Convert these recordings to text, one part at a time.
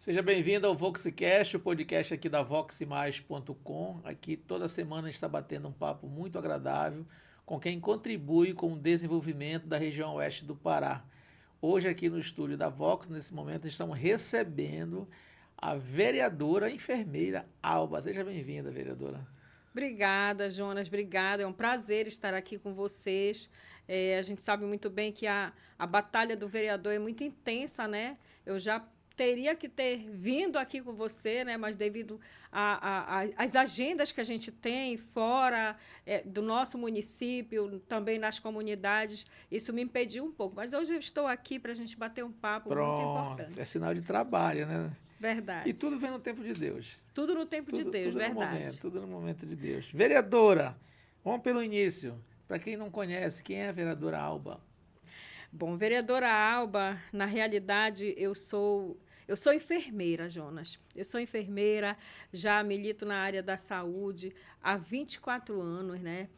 Seja bem-vindo ao VoxCast, o podcast aqui da voxmais.com. Aqui toda semana a gente está batendo um papo muito agradável com quem contribui com o desenvolvimento da região oeste do Pará. Hoje aqui no estúdio da Vox, nesse momento, estamos recebendo a vereadora enfermeira Alba. Seja bem-vinda, vereadora. Obrigada, Jonas, obrigada. É um prazer estar aqui com vocês. A gente sabe muito bem que a batalha do vereador é muito intensa, né? Eu já teria que ter vindo aqui com você, né? Mas devido às agendas que a gente tem fora do nosso município, também nas comunidades, isso me impediu um pouco. Mas hoje eu estou aqui para a gente bater um papo muito Pronto, é importante. sinal de trabalho, né? E Verdade. tudo vem no tempo de Deus. Tudo no tempo de Deus, Tudo no momento, verdade. tudo no momento de Deus. Vereadora, vamos pelo início. Para quem não conhece, quem é a vereadora Alba? Bom, vereadora Alba, na realidade, eu sou enfermeira, Jonas. Eu sou enfermeira, já milito na área da saúde há 24 anos, né?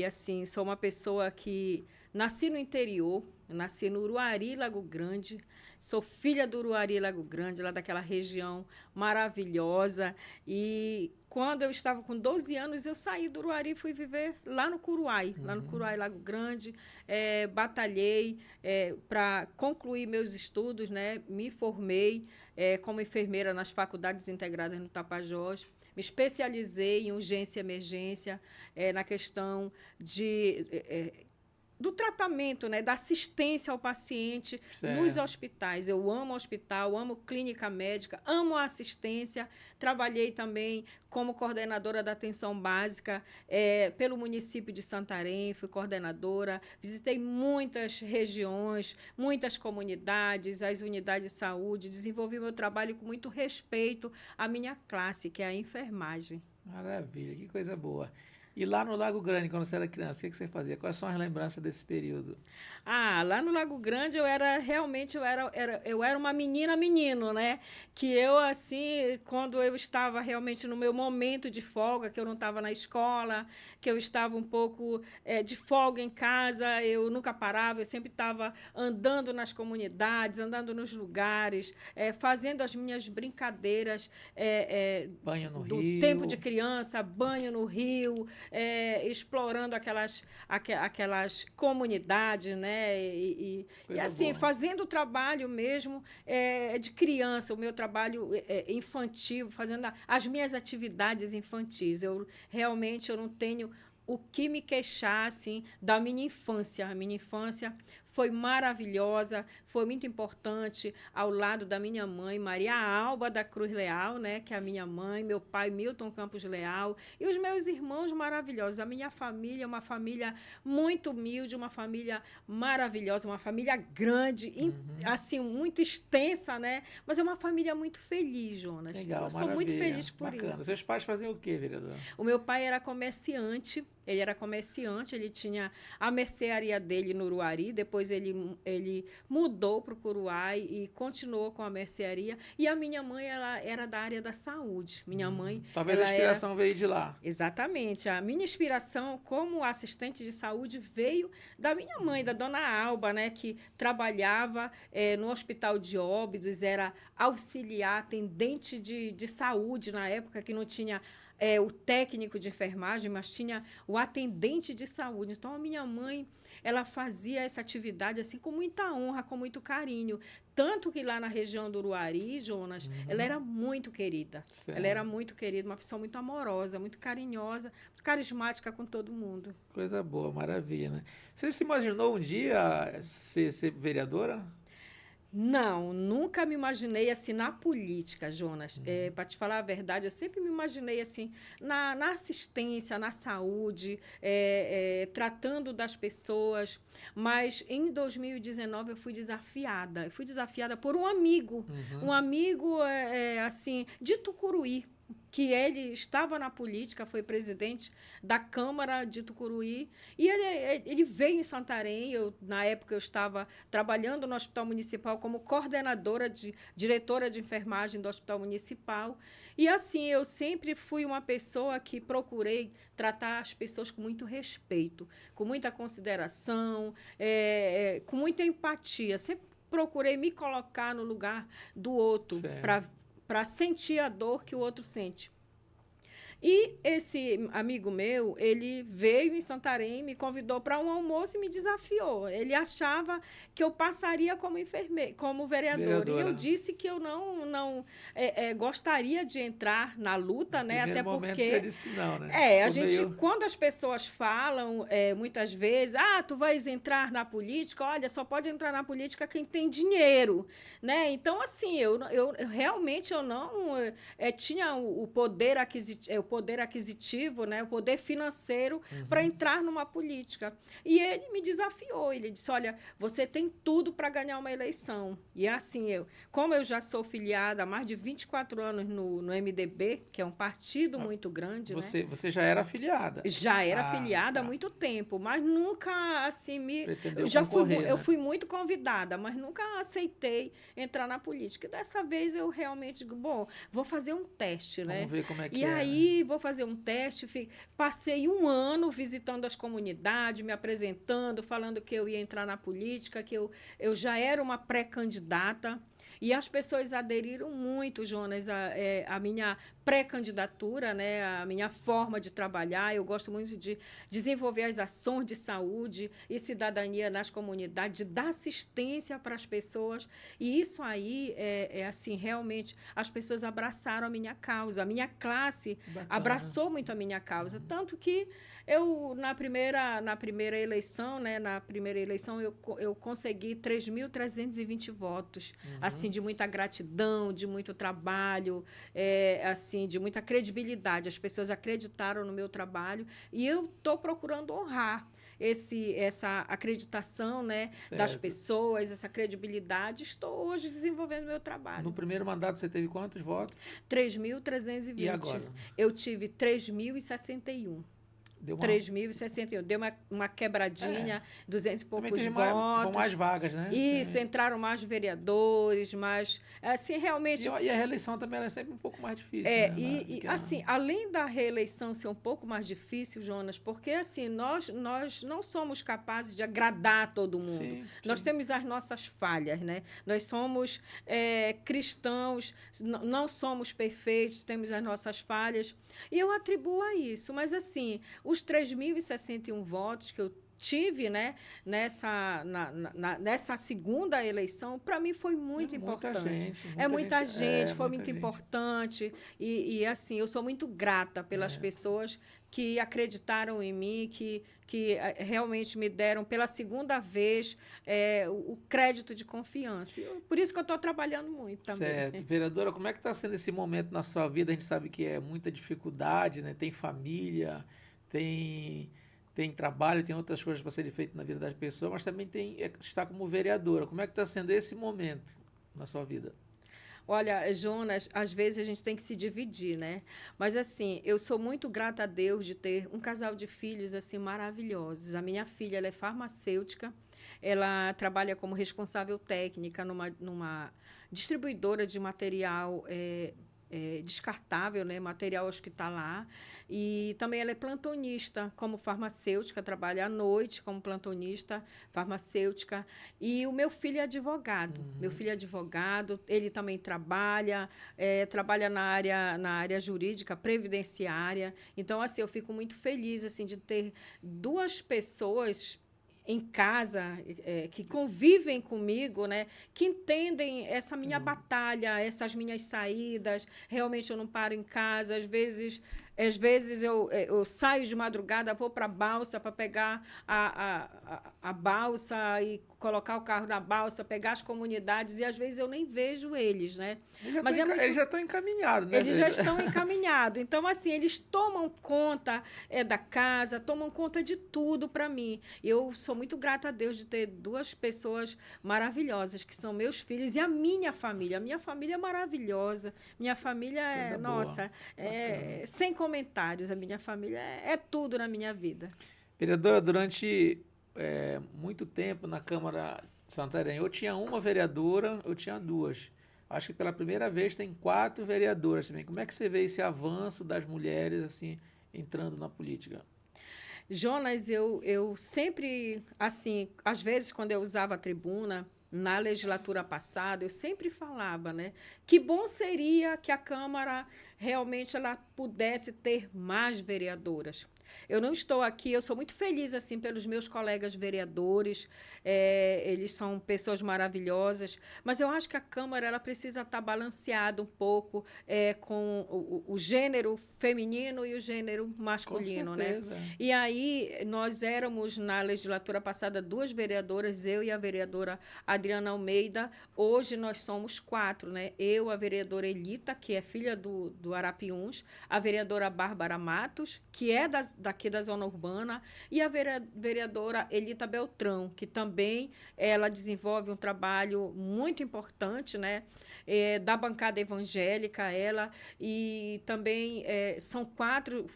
Assim, sou uma pessoa que nasci no interior, nasci no Uruari, Lago Grande. Sou filha do Uruari, Lago Grande, lá daquela região maravilhosa. E quando eu estava com 12 anos, eu saí do Uruari e fui viver lá no Curuai, Lago Grande. Batalhei para concluir meus estudos, né? Me formei como enfermeira nas faculdades integradas no Tapajós. Me especializei em urgência e emergência, na questão do tratamento, né, da assistência ao paciente nos Certo. hospitais. Eu amo hospital, amo clínica médica, amo a assistência. Trabalhei também como coordenadora da atenção básica pelo município de Santarém, fui coordenadora. Visitei muitas regiões, muitas comunidades, as unidades de saúde. Desenvolvi meu trabalho com muito respeito à minha classe, que é a enfermagem. Maravilha, que coisa boa. E lá no Lago Grande, quando você era criança, o que você fazia? Quais são as lembranças desse período? Lá no Lago Grande eu era uma menino, né? Que eu, assim, quando eu estava realmente no meu momento de folga, que eu não estava na escola, que eu estava um pouco de folga em casa, eu nunca parava, eu sempre estava andando nas comunidades, andando nos lugares, fazendo as minhas brincadeiras Banho no do tempo de rio, criança, banho no rio, explorando aquelas comunidades, né? E coisa assim, boa. fazendo o trabalho mesmo de criança, o meu trabalho infantil, fazendo as minhas atividades infantis. Eu não tenho o que me queixar assim da minha infância. A minha infância foi maravilhosa, foi muito importante ao lado da minha mãe, Maria Alba da Cruz Leal, né, que é a minha mãe, meu pai, Milton Campos Leal, e os meus irmãos maravilhosos. A minha família é uma família muito humilde, uma família maravilhosa, uma família grande, assim, muito extensa, né? Mas é uma família muito feliz, Jonas. Legal, Eu sou muito maravilha. feliz por Bacana. isso. Seus pais faziam o quê, vereador? O meu pai era comerciante, ele tinha a mercearia dele no Uruari, depois ele mudou para o Curuai e continuou com a mercearia. E a minha mãe, ela era da área da saúde. Minha mãe, Talvez a ela era. inspiração veio de lá. Exatamente. A minha inspiração como assistente de saúde veio da minha mãe, da dona Alba, né, que trabalhava no Hospital de Óbidos, era auxiliar, atendente de saúde na época, que não tinha o técnico de enfermagem, mas tinha o atendente de saúde. Então, a minha mãe, ela fazia essa atividade assim com muita honra, com muito carinho. Tanto que lá na região do Uruari, Jonas, ela era muito querida. Ela era Certo. muito querida, uma pessoa muito amorosa, muito carinhosa, muito carismática com todo mundo. Coisa boa, maravilha, né? Você se imaginou um dia ser vereadora? Não, nunca me imaginei assim na política, Jonas. Para te falar a verdade, eu sempre me imaginei assim na assistência, na saúde, tratando das pessoas. Mas em 2019 eu fui desafiada. Eu fui desafiada por um amigo assim de Tucuruí, que ele estava na política, foi presidente da Câmara de Tucuruí, e ele veio em Santarém. Na época, eu estava trabalhando no Hospital Municipal como diretora de enfermagem do Hospital Municipal, e assim, eu sempre fui uma pessoa que procurei tratar as pessoas com muito respeito, com muita consideração, com muita empatia, sempre procurei me colocar no lugar do outro, para sentir a dor que o outro sente. E esse amigo meu, ele veio em Santarém, me convidou para um almoço e me desafiou. Ele achava que eu passaria como enfermeira, como vereadora. E eu disse que eu não gostaria de entrar na luta, né? Até porque você disse não, né? a gente, quando as pessoas falam, muitas vezes, tu vais entrar na política, olha, só pode entrar na política quem tem dinheiro, né? Então, assim, eu realmente eu não tinha o poder aquisitivo, né, o poder financeiro para entrar numa política. E ele me desafiou, ele disse, olha, você tem tudo para ganhar uma eleição. E assim, como eu já sou filiada há mais de 24 anos no MDB, que é um partido muito grande, você já era afiliada? Já era afiliada há muito tempo, mas nunca assim pretendeu eu fui muito convidada, mas nunca aceitei entrar na política. E dessa vez eu realmente digo, bom, vou fazer um teste, né? Vamos ver como é que E aí vou fazer um teste, passei 1 ano visitando as comunidades, me apresentando, falando que eu ia entrar na política, que eu já era uma pré-candidata. E as pessoas aderiram muito, Jonas, a minha pré-candidatura, né, a minha forma de trabalhar. Eu gosto muito de desenvolver as ações de saúde e cidadania nas comunidades, de dar assistência para as pessoas. E isso aí, assim, realmente, as pessoas abraçaram a minha causa. A minha classe abraçou muito a minha causa. Tanto que eu, na primeira eleição, né, eu consegui 3.320 votos, assim, de muita gratidão, de muito trabalho, assim, de muita credibilidade. As pessoas acreditaram no meu trabalho e eu estou procurando honrar essa acreditação, né, das pessoas, essa credibilidade. Estou hoje desenvolvendo meu trabalho. No primeiro mandato você teve quantos votos? 3.320. E agora? Eu tive 3.061. Deu 3.061. Deu uma quebradinha, 200 e poucos votos. Foram mais vagas, né? Isso, entraram mais vereadores, mas, assim, realmente... E a reeleição também é sempre um pouco mais difícil, né? Assim, além da reeleição ser um pouco mais difícil, Jonas, porque, assim, nós não somos capazes de agradar todo mundo. Sim. Nós temos as nossas falhas, né? Nós somos cristãos, não somos perfeitos, temos as nossas falhas. E eu atribuo a isso. Mas, assim, os 3.061 votos que eu tive, né, nessa segunda eleição, para mim foi muito importante. Muita gente, foi muito importante. E, assim, eu sou muito grata pelas pessoas que acreditaram em mim, que realmente me deram pela segunda vez o crédito de confiança. Por isso que eu estou trabalhando muito também. Certo. Vereadora, como é que está sendo esse momento na sua vida? A gente sabe que é muita dificuldade, né? Tem família, tem trabalho, tem outras coisas para serem feitas na vida das pessoas, mas também está como vereadora. Como é que está sendo esse momento na sua vida? Olha, Jonas, às vezes a gente tem que se dividir, né? Mas, assim, eu sou muito grata a Deus de ter um casal de filhos, assim, maravilhosos. A minha filha, ela é farmacêutica, ela trabalha como responsável técnica numa distribuidora de material descartável, né? Material hospitalar. E também ela é plantonista como farmacêutica, trabalha à noite como plantonista farmacêutica. E o meu filho é advogado. Meu filho é advogado, ele também trabalha na área jurídica, previdenciária. Então, assim, eu fico muito feliz assim, de ter 2 pessoas em casa, que convivem comigo, né, que entendem essa minha batalha, essas minhas saídas. Realmente eu não paro em casa, às vezes eu saio de madrugada, vou para a balsa para pegar a balsa e colocar o carro na balsa, pegar as comunidades, e às vezes eu nem vejo eles, né? Eles já estão encaminhados, né? Eles já estão encaminhados. Então, assim, eles tomam conta da casa, tomam conta de tudo para mim. Eu sou muito grata a Deus de ter 2 pessoas maravilhosas, que são meus filhos e a minha família. A minha família é maravilhosa. Minha família sem comentários. A minha família é tudo na minha vida. Vereadora, durante muito tempo na Câmara de Santarém, eu tinha uma vereadora, eu tinha 2. Acho que pela primeira vez tem 4 vereadoras também. Como é que você vê esse avanço das mulheres assim entrando na política? Jonas, eu sempre, assim, às vezes quando eu usava a tribuna, na legislatura passada, eu sempre falava, né, que bom seria que a Câmara realmente ela pudesse ter mais vereadoras. Eu não estou aqui, eu sou muito feliz assim pelos meus colegas vereadores, eles são pessoas maravilhosas, mas eu acho que a Câmara ela precisa estar balanceada um pouco com o gênero feminino e o gênero masculino, Com né? certeza. E aí nós éramos na legislatura passada 2 vereadoras, eu e a vereadora Adriana Almeida. Hoje nós somos 4, né? Eu, a vereadora Elita, que é filha do Arapiuns, a vereadora Bárbara Matos, que é daqui da zona urbana, e a vereadora Elita Beltrão, que também ela desenvolve um trabalho muito importante, né? Da bancada evangélica, ela, e também são quatro,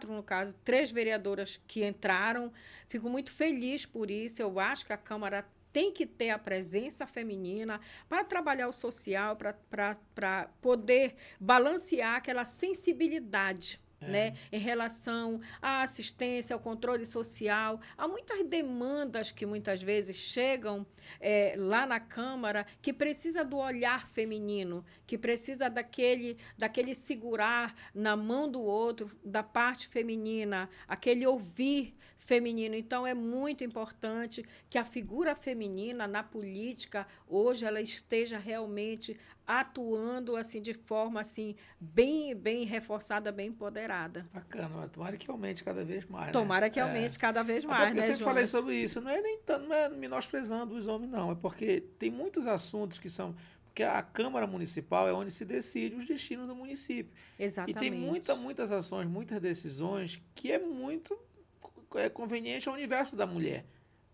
no caso, 3 vereadoras que entraram. Fico muito feliz por isso. Eu acho que a Câmara tem que ter a presença feminina para trabalhar o social, para poder balancear aquela sensibilidade. Né, em relação à assistência, ao controle social. Há muitas demandas que muitas vezes chegam lá na Câmara que precisa do olhar feminino, que precisa daquele segurar na mão do outro, da parte feminina, aquele ouvir feminino. Então, é muito importante que a figura feminina na política, hoje, ela esteja realmente atuando assim de forma assim bem reforçada, bem empoderada. Bacana, tomara que aumente cada vez mais, Tomara né? que aumente cada vez Até mais, porque eu né, sempre falei Jonas? sobre isso, não é nem tanto, não é menosprezando os homens, não, é porque tem muitos assuntos que são. Porque a Câmara Municipal é onde se decide os destinos do município. E tem Exatamente. muitas ações, muitas decisões que é muito conveniente ao universo da mulher.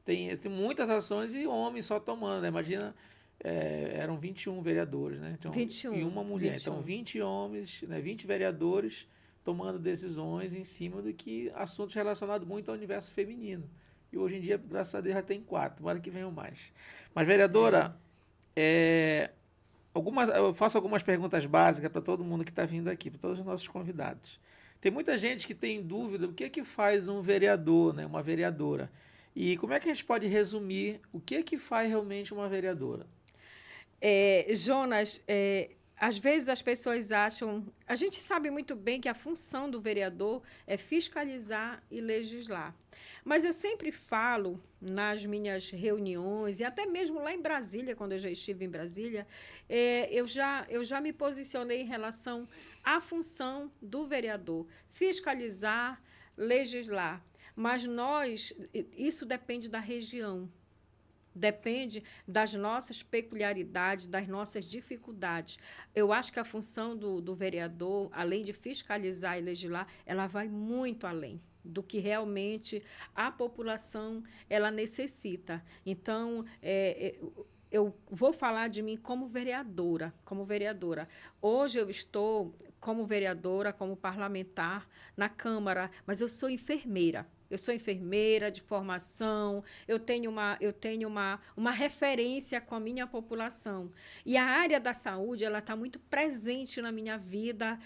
Tem muitas ações e homens só tomando, né? Imagina, eram 21 vereadores, né? Então, e uma mulher. Então, 21. 20 homens, né? 20 vereadores tomando decisões em cima do que assuntos relacionados muito ao universo feminino. E hoje em dia, graças a Deus, já tem 4. Tomara que venham mais. Mas, vereadora, eu faço algumas perguntas básicas para todo mundo que está vindo aqui, para todos os nossos convidados. Tem muita gente que tem dúvida o que é que faz um vereador, né, uma vereadora. E como é que a gente pode resumir o que é que faz realmente uma vereadora? Jonas, às vezes as pessoas acham. A gente sabe muito bem que a função do vereador é fiscalizar e legislar. Mas eu sempre falo nas minhas reuniões, e até mesmo lá em Brasília, quando eu já estive em Brasília, eu já me posicionei em relação à função do vereador: fiscalizar, legislar. Mas isso depende da região. Depende das nossas peculiaridades, das nossas dificuldades. Eu acho que a função do vereador, além de fiscalizar e legislar, ela vai muito além do que realmente a população ela necessita. Então, eu vou falar de mim como vereadora, como vereadora. Hoje eu estou como vereadora, como parlamentar na Câmara, mas eu sou enfermeira. Eu sou enfermeira de formação, eu tenho uma referência com a minha população. E a área da saúde ela está muito presente na minha vida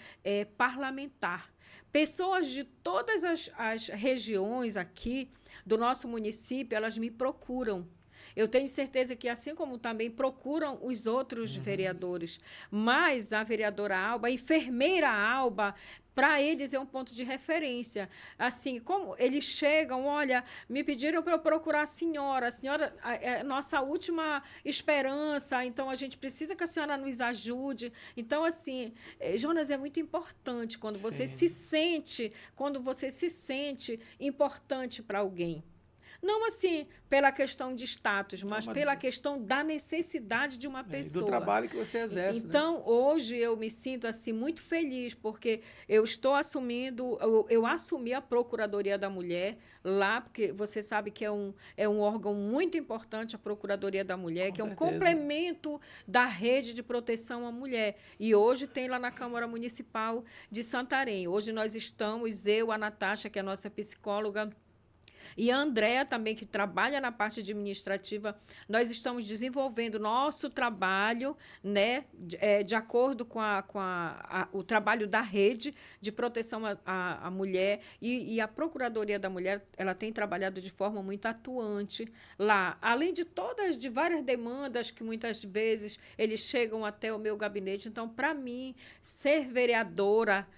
parlamentar. Pessoas de todas as regiões aqui do nosso município, elas me procuram. Eu tenho certeza que, assim como também procuram os outros vereadores, mas a vereadora Alba, a enfermeira Alba, para eles é um ponto de referência. Assim, como eles chegam, olha, me pediram para eu procurar a senhora é nossa última esperança, então a gente precisa que a senhora nos ajude. Então, assim, Jonas, é muito importante Sim. quando você se sente importante para alguém. Não assim pela questão de status, Não, mas mas, pela questão da necessidade de uma e do pessoa. trabalho que você exerce, né? Então, hoje eu me sinto assim muito feliz porque eu estou assumindo, eu assumi a Procuradoria da Mulher lá, porque você sabe que é um órgão muito importante, a Procuradoria da Mulher, Com que é um certeza. complemento da rede de proteção à mulher. E hoje tem lá na Câmara Municipal de Santarém. Hoje nós estamos, eu, a Natasha, que é a nossa psicóloga, E a Andréa também, que trabalha na parte administrativa, nós estamos desenvolvendo nosso trabalho, né, de acordo com o trabalho da rede de proteção à mulher. E a Procuradoria da Mulher, ela tem trabalhado de forma muito atuante lá. Além de várias demandas que muitas vezes eles chegam até o meu gabinete. Então, para mim, ser vereadora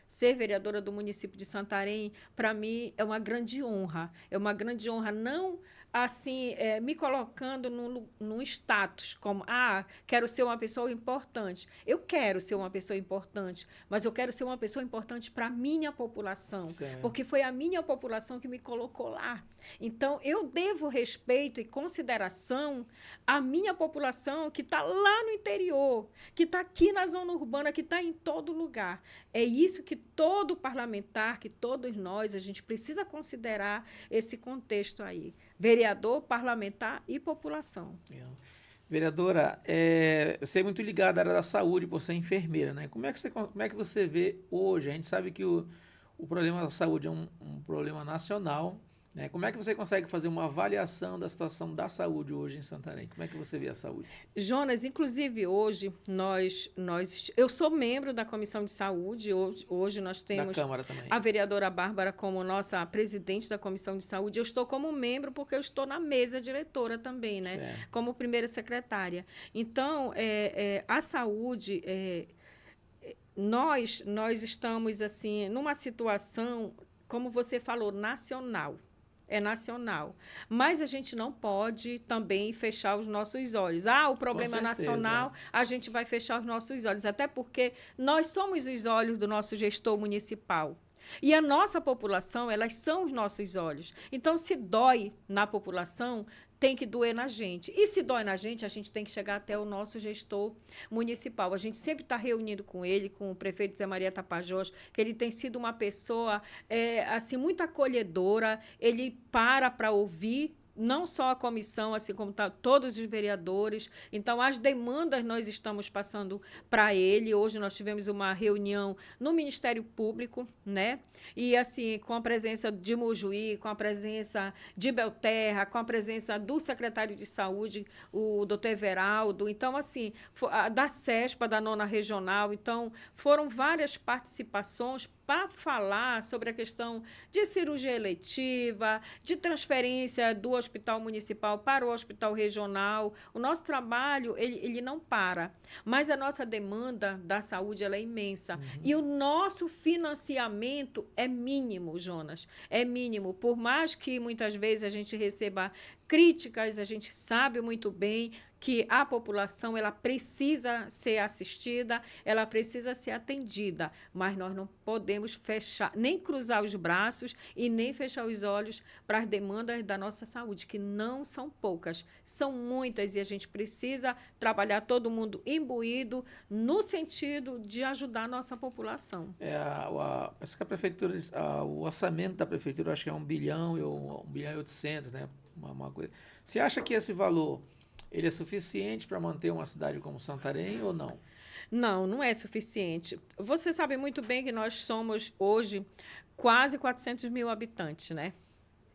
do município de Santarém, para mim, é uma grande honra. É uma grande honra, não assim, me colocando num status como, quero ser uma pessoa importante. Eu quero ser uma pessoa importante, mas eu quero ser uma pessoa importante para a minha população, Certo. porque foi a minha população que me colocou lá. Então, eu devo respeito e consideração à minha população que está lá no interior, que está aqui na zona urbana, que está em todo lugar. É isso que todo parlamentar, que todos nós, a gente precisa considerar esse contexto aí. Vereador, parlamentar e população. Vereadora, você é muito ligada à área da saúde por ser enfermeira, né? Como é que você vê hoje? A gente sabe que o problema da saúde é um problema nacional, né? Como é que você consegue fazer uma avaliação da situação da saúde hoje em Santarém? Como é que você vê a saúde? Jonas, inclusive hoje, eu sou membro da Comissão de Saúde, hoje nós temos da Câmara também. A vereadora Bárbara como nossa presidente da Comissão de Saúde. Eu estou como membro porque eu estou na mesa diretora também, né? Certo. Como primeira secretária. Então, a saúde, nós estamos assim numa situação, como você falou, nacional. É nacional. Mas a gente não pode também fechar os nossos olhos. O problema é nacional, a gente vai fechar os nossos olhos. Até porque nós somos os olhos do nosso gestor municipal. E a nossa população, elas são os nossos olhos. Então, se dói na população, tem que doer na gente. E se dói na gente, a gente tem que chegar até o nosso gestor municipal. A gente sempre está reunindo com ele, com o prefeito Zé Maria Tapajós, que ele tem sido uma pessoa assim, muito acolhedora. Ele para ouvir não só a comissão, assim como todos os vereadores. Então, as demandas nós estamos passando para ele. Hoje nós tivemos uma reunião no Ministério Público, né? E, assim, com a presença de Mojuí, com a presença de Belterra, com a presença do secretário de Saúde, o doutor Everaldo. Então, assim, da CESPA, da 9ª Regional. Então, foram várias participações para falar sobre a questão de cirurgia eletiva, de transferência do hospital municipal para o hospital regional. O nosso trabalho, ele não para, mas a nossa demanda da saúde ela é imensa. E o nosso financiamento é mínimo, Jonas, é mínimo. Por mais que muitas vezes a gente receba críticas, a gente sabe muito bem que a população ela precisa ser assistida, ela precisa ser atendida, mas nós não podemos fechar, nem cruzar os braços e nem fechar os olhos para as demandas da nossa saúde, que não são poucas, são muitas, e a gente precisa trabalhar todo mundo imbuído no sentido de ajudar a nossa população. Parece que a prefeitura, o orçamento da prefeitura, acho que é 1 bilhão e 1 bilhão e 800, né? Uma coisa. Você acha que esse valor ele é suficiente para manter uma cidade como Santarém ou não? Não, não é suficiente. Você sabe muito bem que nós somos, hoje, quase 400 mil habitantes, né?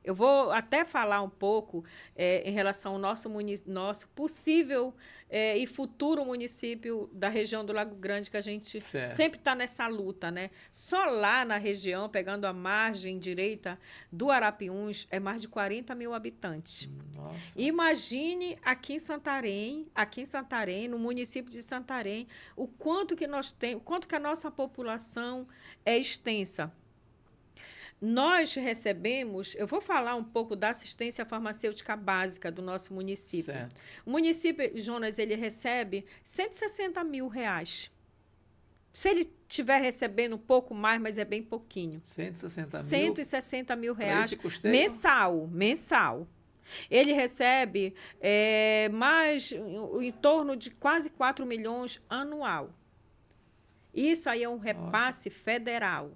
Eu vou até falar um pouco em relação ao nosso possível e futuro município da região do Lago Grande, que a gente sempre está nessa luta, né? Só lá na região, pegando a margem direita do Arapiuns, é mais de 40 mil habitantes. Nossa. Imagine aqui em Santarém, no município de Santarém, o quanto que nós temos, o quanto que a nossa população é extensa. Nós recebemos, eu vou falar um pouco da assistência farmacêutica básica do nosso município. Certo. O município, Jonas, ele recebe R$160 mil. Se ele estiver recebendo um pouco mais, mas é bem pouquinho. 160 mil? 160 mil reais esse custeio? Mensal. Ele recebe mais em torno de quase 4 milhões anual. Isso aí é um repasse federal.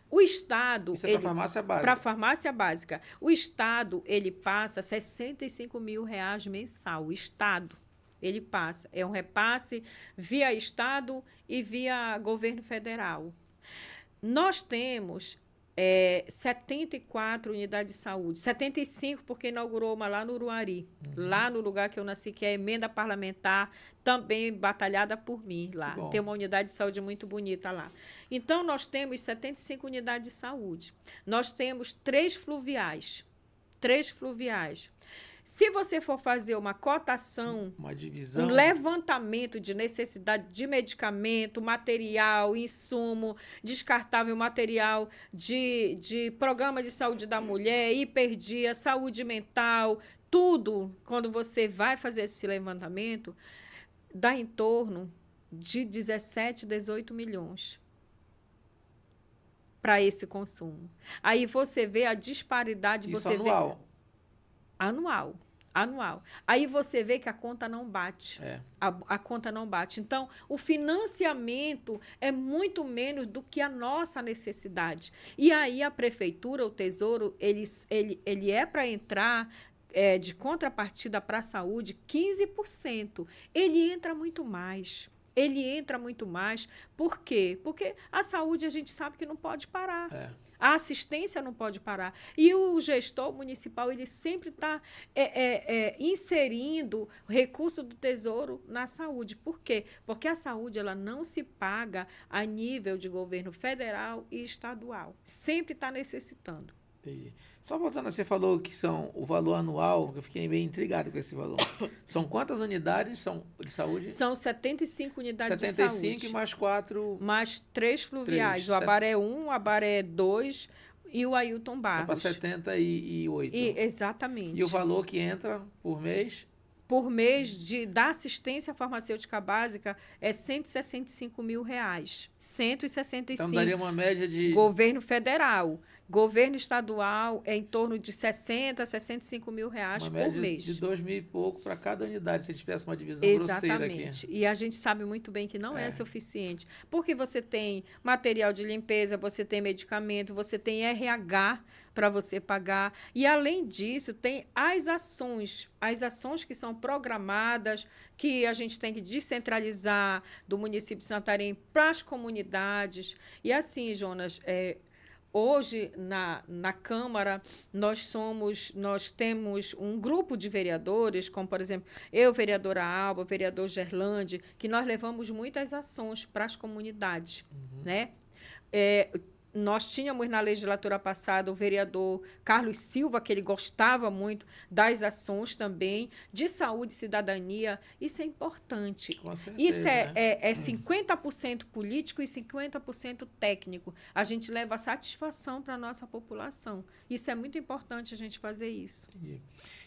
O Estado... Isso é para a farmácia básica? Para a farmácia básica. O Estado, ele passa R$65 mil mensal. O Estado, ele passa. É um repasse via Estado e via governo federal. Nós temos 74 unidades de saúde. 75 porque inaugurou uma lá no Uruari, lá no lugar que eu nasci, que é a emenda parlamentar, também batalhada por mim lá. Tem uma unidade de saúde muito bonita lá. Então, nós temos 75 unidades de saúde. Nós temos 3 fluviais. 3 fluviais. Se você for fazer uma cotação, uma divisão, um levantamento de necessidade de medicamento, material, insumo, descartável, material de programa de saúde da mulher, hiperdia, saúde mental, tudo, quando você vai fazer esse levantamento, dá em torno de 17, 18 milhões para esse consumo. Aí você vê a disparidade. Isso você anual? Vê, Anual. Aí você vê que a conta não bate. A conta não bate. Então, o financiamento é muito menos do que a nossa necessidade. E aí a prefeitura, o Tesouro, ele é para entrar de contrapartida para a saúde 15%. Ele entra muito mais. Por quê? Porque a saúde a gente sabe que não pode parar. A assistência não pode parar. E o gestor municipal ele sempre está inserindo recurso do Tesouro na saúde. Por quê? Porque a saúde ela não se paga a nível de governo federal e estadual. Sempre está necessitando. Entendi. Só voltando, você falou que são o valor anual, eu fiquei bem intrigado com esse valor. São quantas unidades de saúde? São 75 unidades de saúde. 75 e mais 4... Mais 3 fluviais. O Abaré 1, o Abaré 2 e o Ailton Barros. Para 78. Exatamente. E o valor que entra por mês? Por mês da assistência farmacêutica básica é R$ 165 mil. 165. Então, daria uma média de... Governo federal. Governo estadual é em torno de 60, 65 mil reais por mês. De 2 mil e pouco para cada unidade, se a gente tivesse uma divisão grosseira aqui. Exatamente. E a gente sabe muito bem que não é suficiente. Porque você tem material de limpeza, você tem medicamento, você tem RH para você pagar. E, além disso, tem as ações que são programadas, que a gente tem que descentralizar do município de Santarém para as comunidades. E assim, Jonas, hoje, na Câmara, nós temos um grupo de vereadores, como, por exemplo, eu, vereadora Alba, o vereador Gerlande, que nós levamos muitas ações para as comunidades, né? Nós tínhamos na legislatura passada o vereador Carlos Silva, que ele gostava muito das ações também, de saúde e cidadania. Isso é importante. Com certeza, isso é 50% político e 50% técnico. A gente leva satisfação para a nossa população. Isso é muito importante a gente fazer isso. Entendi.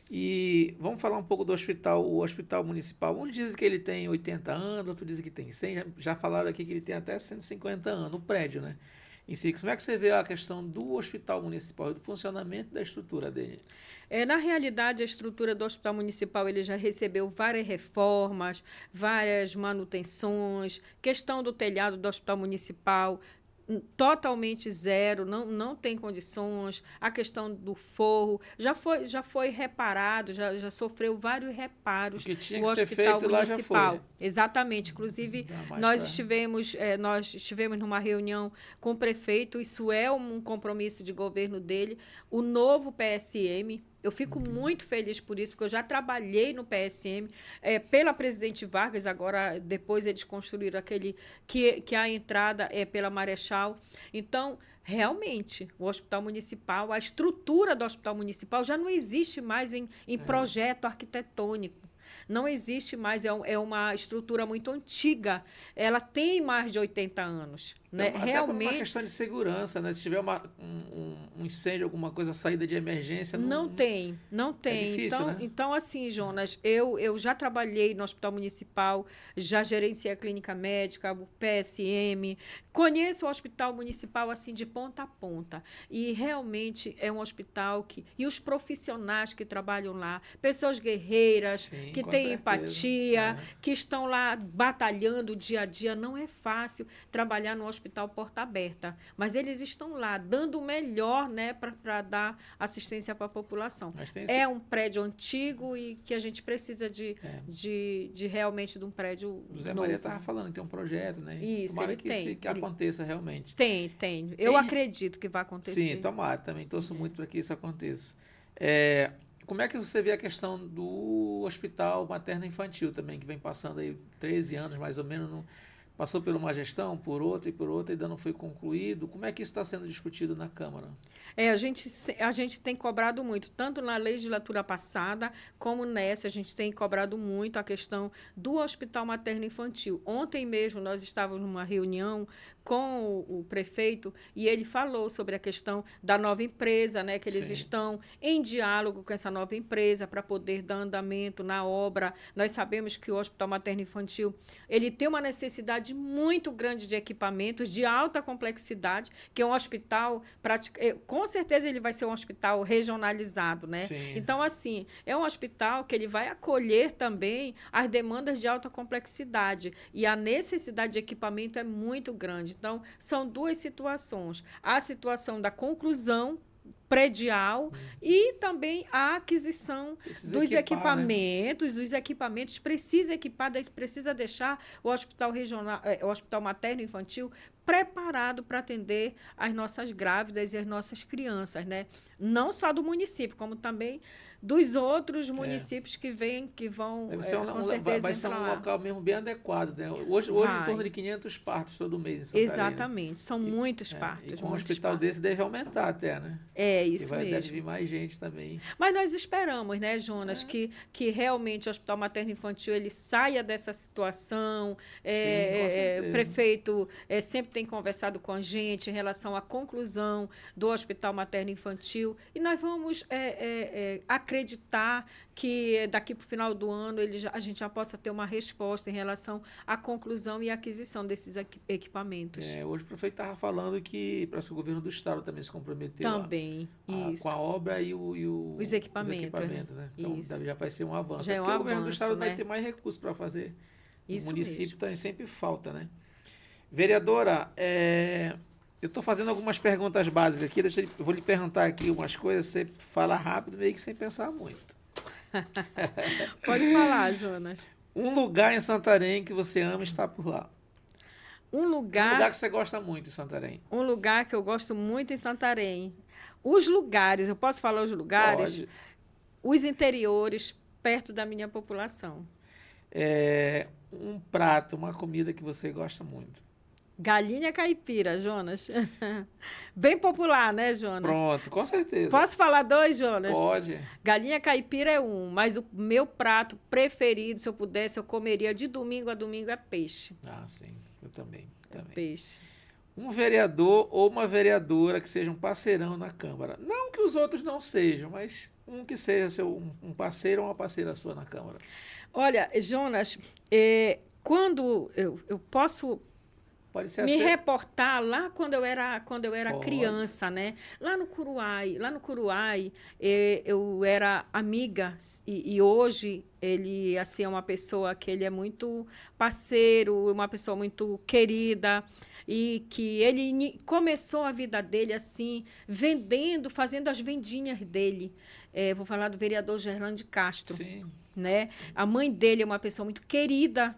E vamos falar um pouco do hospital, o hospital municipal. Uns dizem que ele tem 80 anos, outros dizem que tem 100. Já falaram aqui que ele tem até 150 anos, o prédio, né? Em si, como é que você vê a questão do hospital municipal e do funcionamento da estrutura dele? Na realidade, a estrutura do hospital municipal ele já recebeu várias reformas, várias manutenções, questão do telhado do hospital municipal totalmente zero, não tem condições, a questão do forro já foi reparado, já sofreu vários reparos. O que tinha que ser feito lá já foi. Exatamente, inclusive nós estivemos numa reunião com o prefeito, isso é um compromisso de governo dele, o novo PSM. Eu fico muito feliz por isso, porque eu já trabalhei no PSM pela Presidente Vargas, agora depois eles construíram aquele que a entrada é pela Marechal. Então, realmente, o Hospital Municipal, a estrutura do Hospital Municipal já não existe mais em projeto arquitetônico. Não existe mais, é uma estrutura muito antiga. Ela tem mais de 80 anos. Né? Então, realmente, até por uma questão de segurança, né? Se tiver um incêndio, alguma coisa, saída de emergência... Não tem. É difícil, então, né? Então, assim, Jonas, eu já trabalhei no Hospital Municipal, já gerenciei a clínica médica, o PSM, conheço o Hospital Municipal assim de ponta a ponta. E realmente é um hospital que... E os profissionais que trabalham lá, pessoas guerreiras, Sim, que com têm certeza. empatia, que estão lá batalhando dia a dia. Não é fácil trabalhar no hospital hospital porta aberta, mas eles estão lá dando o melhor, né, para dar assistência para a população. É um prédio antigo e que a gente precisa de realmente de um prédio o Zé novo. Maria estava falando que tem um projeto, né? Isso, tomara ele que, tem. que aconteça realmente. Tem. Eu acredito que vai acontecer. Sim, tomara. Também torço muito para que isso aconteça. Como é que você vê a questão do hospital materno-infantil também, que vem passando aí 13 anos, mais ou menos, passou por uma gestão, por outra, e ainda não foi concluído. Como é que isso está sendo discutido na Câmara? A gente tem cobrado muito, tanto na legislatura passada, como nessa, a gente tem cobrado muito a questão do hospital materno-infantil. Ontem mesmo nós estávamos numa reunião com o prefeito e ele falou sobre a questão da nova empresa, né, que eles estão em diálogo com essa nova empresa para poder dar andamento na obra. Nós sabemos que o Hospital Materno-Infantil ele tem uma necessidade muito grande de equipamentos de alta complexidade, que é um hospital, com certeza ele vai ser um hospital regionalizado, né? Sim. Então, assim, é um hospital que ele vai acolher também as demandas de alta complexidade e a necessidade de equipamento é muito grande. Então, são duas situações. A situação da conclusão predial e também a aquisição dos equipamentos. Né? Os equipamentos precisa equipar, precisa deixar o hospital regional, o hospital materno-infantil preparado para atender as nossas grávidas e as nossas crianças, né? Não só do município, como também dos outros municípios que vão, com certeza, vai ser um local mesmo bem adequado, né? Hoje em torno de 500 partos todo mês em Santarém. Exatamente, são muitos partos. E com um hospital desse deve aumentar até, né? Isso mesmo. Deve vir mais gente também. Mas nós esperamos, né, Jonas, que realmente o Hospital Materno-Infantil ele saia dessa situação. O prefeito sempre tem conversado com a gente em relação à conclusão do Hospital Materno-Infantil e nós vamos acreditar que daqui para o final do ano a gente já possa ter uma resposta em relação à conclusão e aquisição desses equipamentos. Hoje o prefeito estava falando que parece que o governo do estado também se comprometeu com a obra e os equipamentos, né? Então já vai ser um avanço. Já o governo do estado vai ter mais recursos para fazer. Isso o município mesmo. também sempre falta, né? Vereadora, eu estou fazendo algumas perguntas básicas aqui. Eu vou lhe perguntar aqui umas coisas, você fala rápido, meio que sem pensar muito. Pode falar, Jonas. Um lugar em Santarém que você ama estar por lá. Um lugar que você gosta muito em Santarém. Um lugar que eu gosto muito em Santarém. Os lugares, eu posso falar os lugares? Pode. Os interiores, perto da minha população. Um prato, uma comida que você gosta muito. Galinha caipira, Jonas. Bem popular, né, Jonas? Pronto, com certeza. Posso falar dois, Jonas? Pode. Galinha caipira é um, mas o meu prato preferido, se eu pudesse, eu comeria de domingo a domingo, é peixe. Ah, sim. Eu também. Peixe. Um vereador ou uma vereadora que seja um parceirão na Câmara. Não que os outros não sejam, mas um que seja um parceiro ou uma parceira sua na Câmara. Olha, Jonas, quando eu posso me reportar lá quando eu era criança, né? Lá no Curuai, eu era amiga e hoje ele assim é uma pessoa que ele é muito parceiro, uma pessoa muito querida e que ele começou a vida dele assim fazendo as vendinhas dele. Vou falar do vereador Gerlande Castro. Sim. Né? A mãe dele é uma pessoa muito querida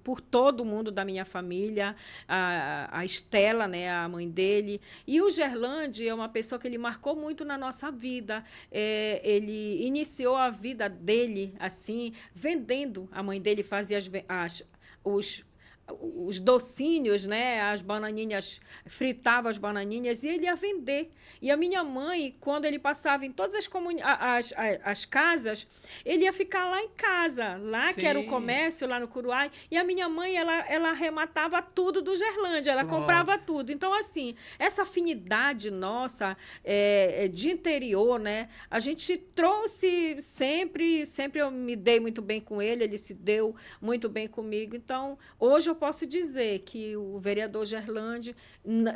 por todo mundo da minha família, a Estela, né, a mãe dele, e o Gerlande é uma pessoa que ele marcou muito na nossa vida. Ele iniciou a vida dele assim, vendendo. A mãe dele fazia os docinhos, né? As bananinhas, fritava as bananinhas e ele ia vender. E a minha mãe, quando ele passava em todas as casas, ele ia ficar lá em casa, lá Sim. que era o comércio, lá no Curuai, e a minha mãe, ela arrematava tudo do Gerlândia, ela comprava tudo. Então, assim, essa afinidade nossa de interior, né? A gente trouxe sempre eu me dei muito bem com ele se deu muito bem comigo. Então, hoje eu eu posso dizer que o vereador Gerlande,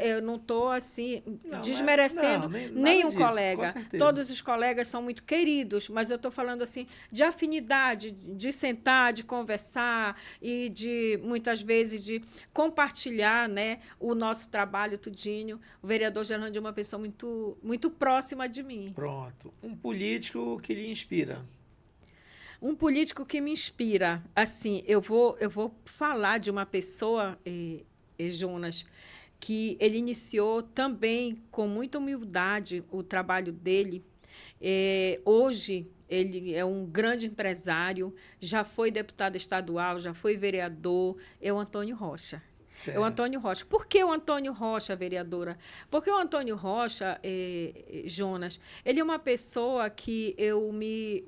eu não estou assim, desmerecendo nenhum colega. Todos os colegas são muito queridos, mas eu estou falando assim de afinidade, de sentar, de conversar e de, muitas vezes, de compartilhar, né, o nosso trabalho tudinho. O vereador Gerlande é uma pessoa muito, muito próxima de mim. Pronto. Um político que lhe inspira. Um político que me inspira, assim, eu vou falar de uma pessoa, Jonas, que ele iniciou também com muita humildade o trabalho dele. Hoje, ele é um grande empresário, já foi deputado estadual, já foi vereador, é o Antônio Rocha. Certo. É o Antônio Rocha. Por que o Antônio Rocha, vereadora? Porque o Antônio Rocha, Jonas, ele é uma pessoa que eu me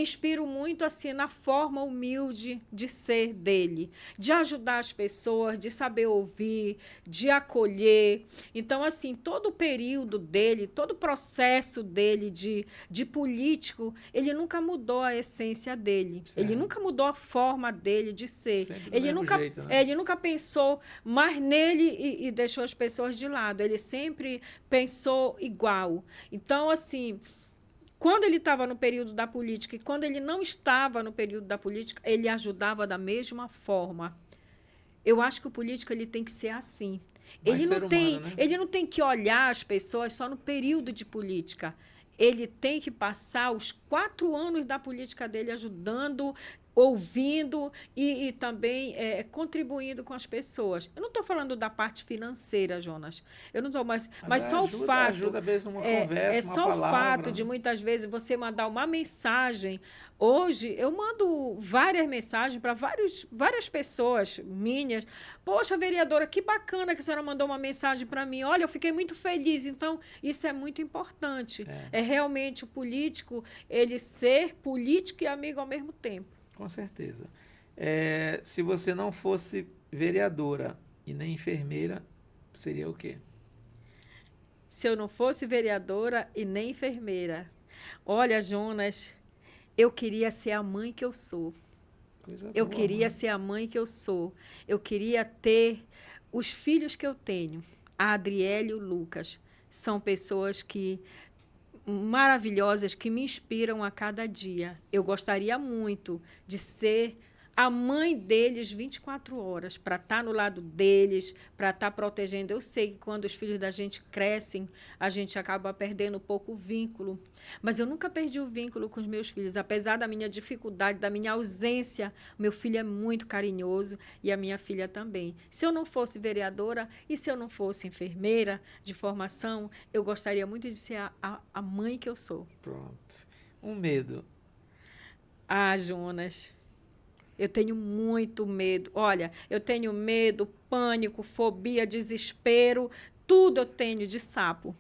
inspiro muito assim na forma humilde de ser dele, de ajudar as pessoas, de saber ouvir, de acolher. Então, assim, todo o período dele, todo o processo dele de político, ele nunca mudou a essência dele. Certo. Ele nunca mudou a forma dele de ser. Ele nunca, jeito, né? Ele nunca pensou mais nele e deixou as pessoas de lado. Ele sempre pensou igual. Então, assim, quando ele estava no período da política e quando ele não estava no período da política, ele ajudava da mesma forma. Eu acho que o político ele tem que ser assim. Ele não tem que olhar as pessoas só no período de política. Ele tem que passar os 4 anos da política dele ajudando, ouvindo e também contribuindo com as pessoas. Eu não estou falando da parte financeira, Jonas. Eu não estou, mas só ajuda, o fato. Ajuda mesmo uma conversa, só uma palavra, o fato de muitas vezes você mandar uma mensagem. Hoje eu mando várias mensagens para várias pessoas minhas. Poxa, vereadora, que bacana que a senhora mandou uma mensagem para mim. Olha, eu fiquei muito feliz. Então, isso é muito importante. É realmente o político, ele ser político e amigo ao mesmo tempo. Com certeza. Se você não fosse vereadora e nem enfermeira, seria o quê? Se eu não fosse vereadora e nem enfermeira. Olha, Jonas, eu queria ser a mãe que eu sou. Eu queria ser a mãe que eu sou. Eu queria ter os filhos que eu tenho. A Adriele e o Lucas são pessoas maravilhosas que me inspiram a cada dia. Eu gostaria muito de ser a mãe deles 24 horas, para estar no lado deles, para estar protegendo. Eu sei que quando os filhos da gente crescem, a gente acaba perdendo um pouco o vínculo. Mas eu nunca perdi o vínculo com os meus filhos. Apesar da minha dificuldade, da minha ausência, meu filho é muito carinhoso e a minha filha também. Se eu não fosse vereadora e se eu não fosse enfermeira de formação, eu gostaria muito de ser a mãe que eu sou. Pronto. Um medo. Jonas, eu tenho muito medo. Olha, eu tenho medo, pânico, fobia, desespero, tudo eu tenho de sapo.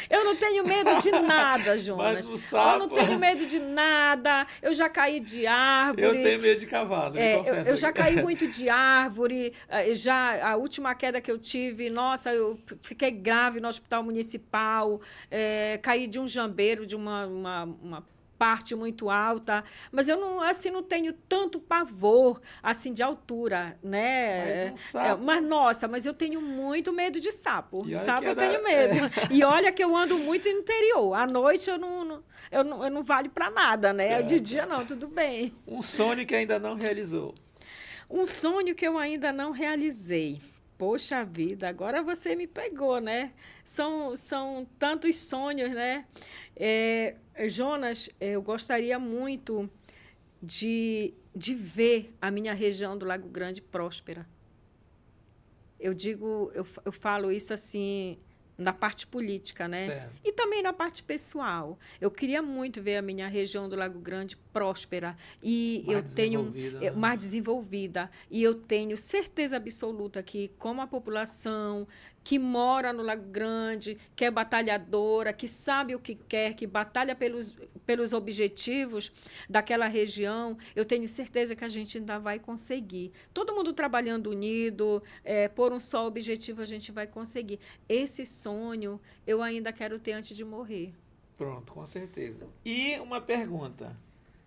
Eu não tenho medo de nada, Jonas. Mas o sapo... Eu não tenho medo de nada. Eu já caí de árvore. Eu tenho medo de cavalo, eu já caí muito de árvore. A última queda que eu tive, nossa, eu fiquei grave no hospital municipal. Caí de um jambeiro, de uma parte muito alta, mas eu não tenho tanto pavor assim de altura, né? Mas eu tenho muito medo de sapo. Sapo eu tenho medo. E olha que eu ando muito no interior. À noite eu não vale para nada, né? De dia não, tudo bem. Um sonho que ainda não realizou. Um sonho que eu ainda não realizei. Poxa vida, agora você me pegou, né? São tantos sonhos, né? Jonas, eu gostaria muito de ver a minha região do Lago Grande próspera. Eu falo isso assim na parte política, né? Certo. E também na parte pessoal. Eu queria muito ver a minha região do Lago Grande próspera e mais desenvolvida. E eu tenho certeza absoluta que, como a população que mora no Lago Grande, que é batalhadora, que sabe o que quer, que batalha pelos objetivos daquela região, eu tenho certeza que a gente ainda vai conseguir. Todo mundo trabalhando unido, por um só objetivo, a gente vai conseguir. Esse sonho eu ainda quero ter antes de morrer. Pronto, com certeza. E uma pergunta.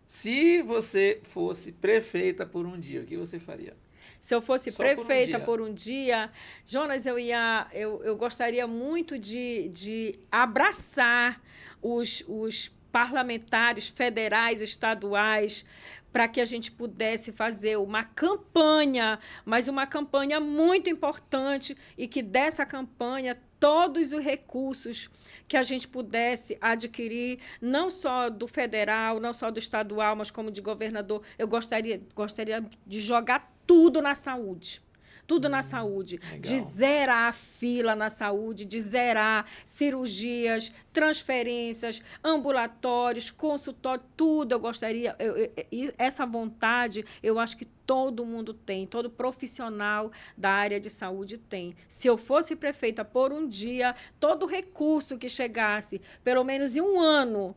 Se você fosse prefeita por um dia, o que você faria? Se eu fosse Só por um prefeita dia. por um dia, Jonas, eu gostaria muito de abraçar os parlamentares federais, estaduais, para que a gente pudesse fazer uma campanha, mas uma campanha muito importante e que dessa campanha todos os recursos que a gente pudesse adquirir, não só do federal, não só do estadual, mas como de governador, eu gostaria de jogar tudo na saúde. Tudo na saúde. Legal. De zerar a fila na saúde, de zerar cirurgias, transferências, ambulatórios, consultório, tudo eu gostaria. E essa vontade, eu acho que todo mundo tem, todo profissional da área de saúde tem. Se eu fosse prefeita por um dia, todo recurso que chegasse, pelo menos em um ano,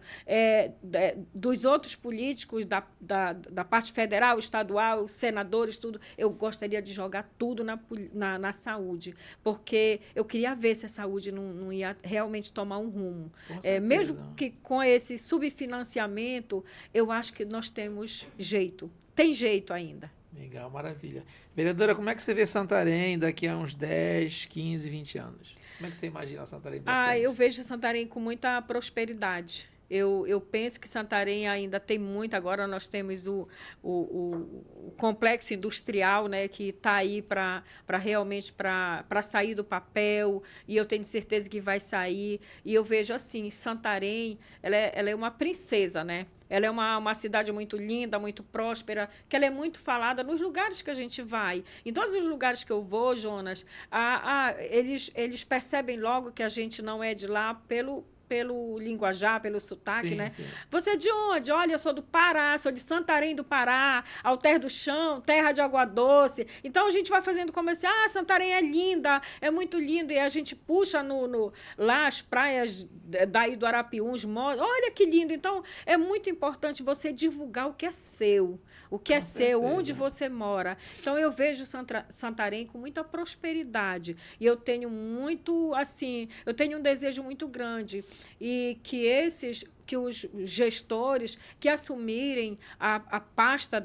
dos outros políticos, da parte federal, estadual, senadores, tudo, eu gostaria de jogar tudo na saúde, porque eu queria ver se a saúde não ia realmente tomar um rumo. Mesmo que com esse subfinanciamento, eu acho que nós temos jeito. Tem jeito ainda. Legal, maravilha. Vereadora, como é que você vê Santarém daqui a uns 10, 15, 20 anos? Como é que você imagina Santarém para frente? Eu vejo Santarém com muita prosperidade. Eu penso que Santarém ainda tem muito. Agora nós temos o complexo industrial, né, que está aí para realmente para sair do papel, e eu tenho certeza que vai sair. E eu vejo assim, Santarém, ela é uma princesa, né? Ela é uma cidade muito linda, muito próspera, que ela é muito falada nos lugares que a gente vai. Em todos os lugares que eu vou, Jonas, eles percebem logo que a gente não é de lá pelo linguajar, pelo sotaque, Sim, né? sim. Você é de onde? Olha, eu sou do Pará, sou de Santarém do Pará, Alter do Chão, terra de água doce. Então a gente vai fazendo como assim, Santarém é linda, é muito lindo, e a gente puxa lá as praias daí do Arapiuns, olha que lindo. Então é muito importante você divulgar o que é seu. O que é seu, onde você mora. Então, eu vejo Santarém com muita prosperidade. E eu tenho eu tenho um desejo muito grande. E que os gestores que assumirem a pasta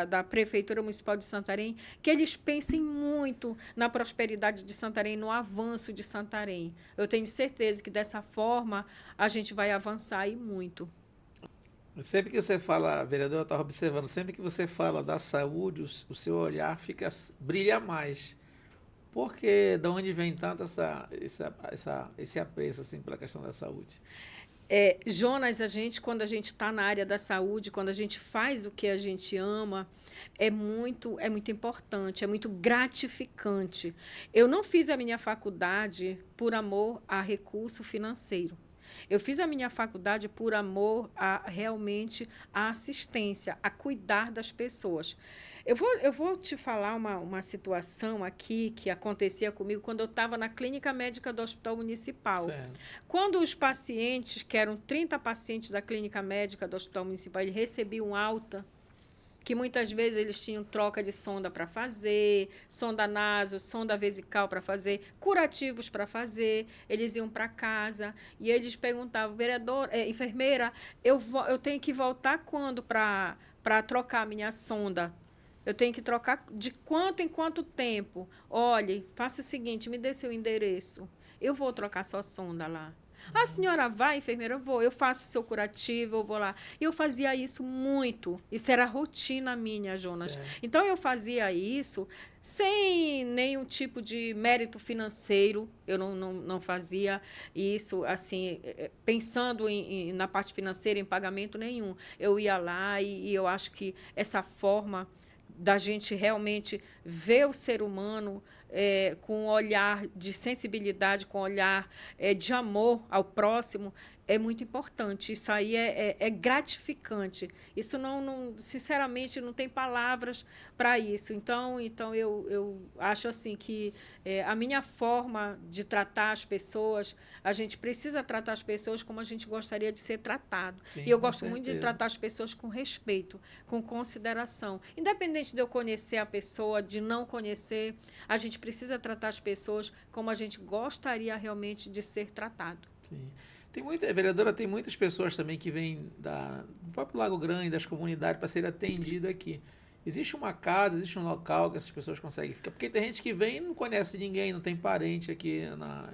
da Prefeitura Municipal de Santarém, que eles pensem muito na prosperidade de Santarém, no avanço de Santarém. Eu tenho certeza que, dessa forma, a gente vai avançar e muito. Sempre que você fala, vereador, eu estava observando, sempre que você fala da saúde, o seu olhar brilha mais. Porque de onde vem tanto esse apreço assim, pela questão da saúde? Jonas, quando a gente está na área da saúde, quando a gente faz o que a gente ama, é muito importante, é muito gratificante. Eu não fiz a minha faculdade por amor a recurso financeiro. Eu fiz a minha faculdade por amor realmente à assistência, a cuidar das pessoas. Eu vou te falar uma situação aqui que acontecia comigo quando eu estava na clínica médica do Hospital Municipal. Certo. Quando os pacientes, que eram 30 pacientes da clínica médica do Hospital Municipal, eles recebiam alta, que muitas vezes eles tinham troca de sonda para fazer, sonda naso, sonda vesical para fazer, curativos para fazer, eles iam para casa e eles perguntavam, enfermeira, eu tenho que voltar quando para trocar a minha sonda? Eu tenho que trocar de quanto em quanto tempo? Olhe, faça o seguinte, me dê seu endereço. Eu vou trocar sua sonda lá. A senhora vai, enfermeira? Eu vou. Eu faço seu curativo, eu vou lá. E eu fazia isso muito. Isso era rotina minha, Jonas. Certo. Então, eu fazia isso sem nenhum tipo de mérito financeiro. Eu não fazia isso, assim, pensando na parte financeira, em pagamento nenhum. Eu ia lá e eu acho que essa forma da gente realmente ver o ser humano com um olhar de sensibilidade, com um olhar de amor ao próximo, é muito importante. Isso aí é gratificante. Isso sinceramente, não tem palavras para isso. Então eu acho assim que a minha forma de tratar as pessoas, a gente precisa tratar as pessoas como a gente gostaria de ser tratado. Sim, e eu com gosto muito de tratar as pessoas com respeito, com consideração. Independente de eu conhecer a pessoa, de não conhecer, a gente precisa tratar as pessoas como a gente gostaria realmente de ser tratado. Sim. Vereadora, tem muitas pessoas também que vêm do próprio Lago Grande, das comunidades, para ser atendida aqui. Existe uma casa, existe um local que essas pessoas conseguem ficar? Porque tem gente que vem e não conhece ninguém, não tem parente aqui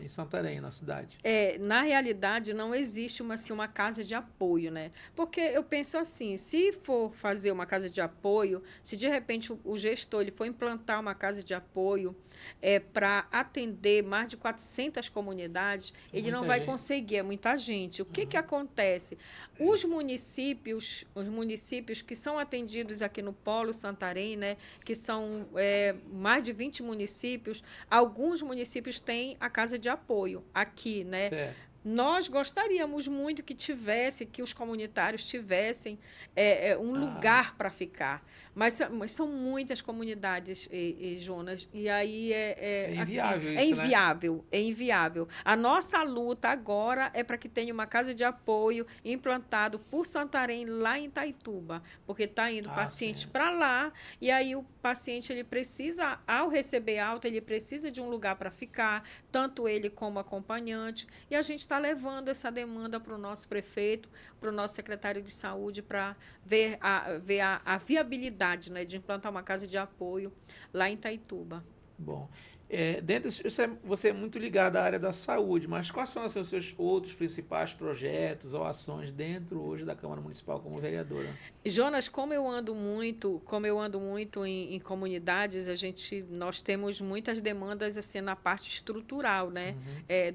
em Santarém, na cidade. Na realidade, não existe uma casa de apoio, né? Porque eu penso assim, se for fazer uma casa de apoio, se de repente o gestor ele for implantar uma casa de apoio para atender mais de 400 comunidades, ele não vai conseguir, é muita gente. O que acontece? Os municípios que são atendidos aqui no Polo Santarém, né, que são mais de 20 municípios, alguns municípios têm a casa de apoio aqui, né? Certo. Nós gostaríamos muito que os comunitários tivessem um lugar para ficar. Mas são muitas comunidades, Jonas, e aí É assim, inviável é isso, né? inviável, é inviável. A nossa luta agora é para que tenha uma casa de apoio implantado por Santarém lá em Itaituba, porque está indo paciente para lá, e aí o paciente ele precisa, ao receber alta, ele precisa de um lugar para ficar, tanto ele como acompanhante, e a gente está levando essa demanda para o nosso prefeito, para o nosso secretário de saúde, para ver a viabilidade, né, de implantar uma casa de apoio lá em Itaituba. Bom, você é muito ligado à área da saúde, mas quais são assim, os seus outros principais projetos ou ações dentro hoje da Câmara Municipal como vereadora? Jonas, como eu ando muito em comunidades, nós temos muitas demandas assim na parte estrutural, né?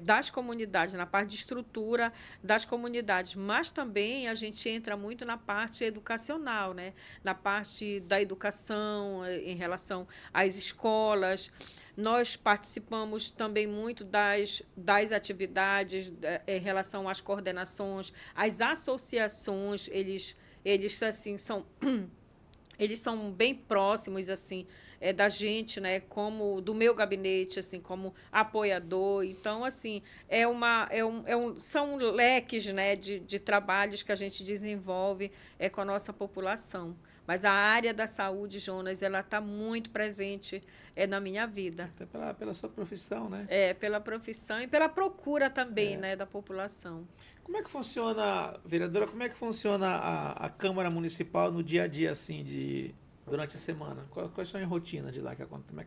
Das comunidades, na parte de estrutura das comunidades, mas também a gente entra muito na parte educacional, né? Na parte da educação em relação às escolas. Nós participamos também muito das atividades em relação às coordenações, às associações, eles assim eles são bem próximos assim da gente, né, como do meu gabinete, assim, como apoiador. Então, assim, são leques, né, de trabalhos que a gente desenvolve com a nossa população. Mas a área da saúde, Jonas, ela está muito presente na minha vida. Até pela sua profissão, né? Pela profissão e pela procura também, né, da população. Como é que funciona, vereadora, como é que funciona a Câmara Municipal no dia a dia, assim, durante a semana? Quais são as rotinas de lá? Como é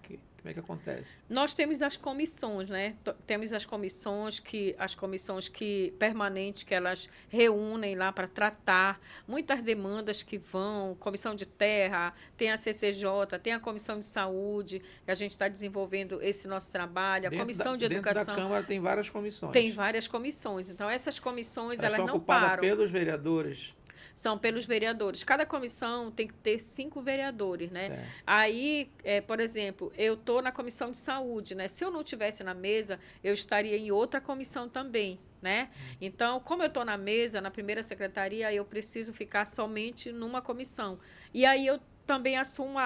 que acontece? Nós temos as comissões, né? Temos as comissões que permanentes que elas reúnem lá para tratar muitas demandas que vão, comissão de terra, tem a CCJ, tem a comissão de saúde, que a gente está desenvolvendo esse nosso trabalho, a comissão de educação. Dentro da Câmara tem várias comissões. Tem várias comissões. Então, essas comissões, elas são não ocupadas param. pelos vereadores. São pelos vereadores. Cada comissão tem que ter 5 vereadores, né? Certo. Aí, por exemplo, eu estou na comissão de saúde, né? Se eu não estivesse na mesa, eu estaria em outra comissão também, né? Então, como eu estou na mesa, na primeira secretaria, eu preciso ficar somente numa comissão. E aí eu também assumo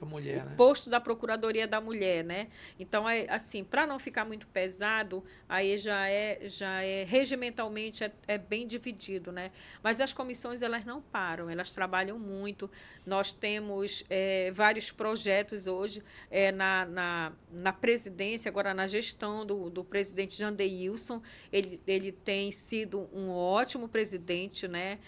mulher, o né? posto da Procuradoria da Mulher, né? Então, assim, para não ficar muito pesado, aí já é regimentalmente bem dividido, né? Mas as comissões, elas não param, elas trabalham muito. Nós temos vários projetos hoje na presidência, agora na gestão do presidente Jandeilson. Ele tem sido um ótimo presidente, né?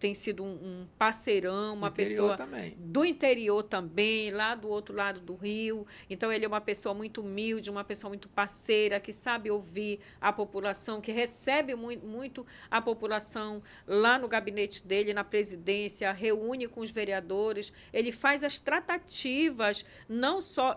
Tem sido um parceirão, uma pessoa também. do interior também, lá do outro lado do Rio. Então, ele é uma pessoa muito humilde, uma pessoa muito parceira, que sabe ouvir a população, que recebe muito a população lá no gabinete dele, na presidência, reúne com os vereadores, ele faz as tratativas,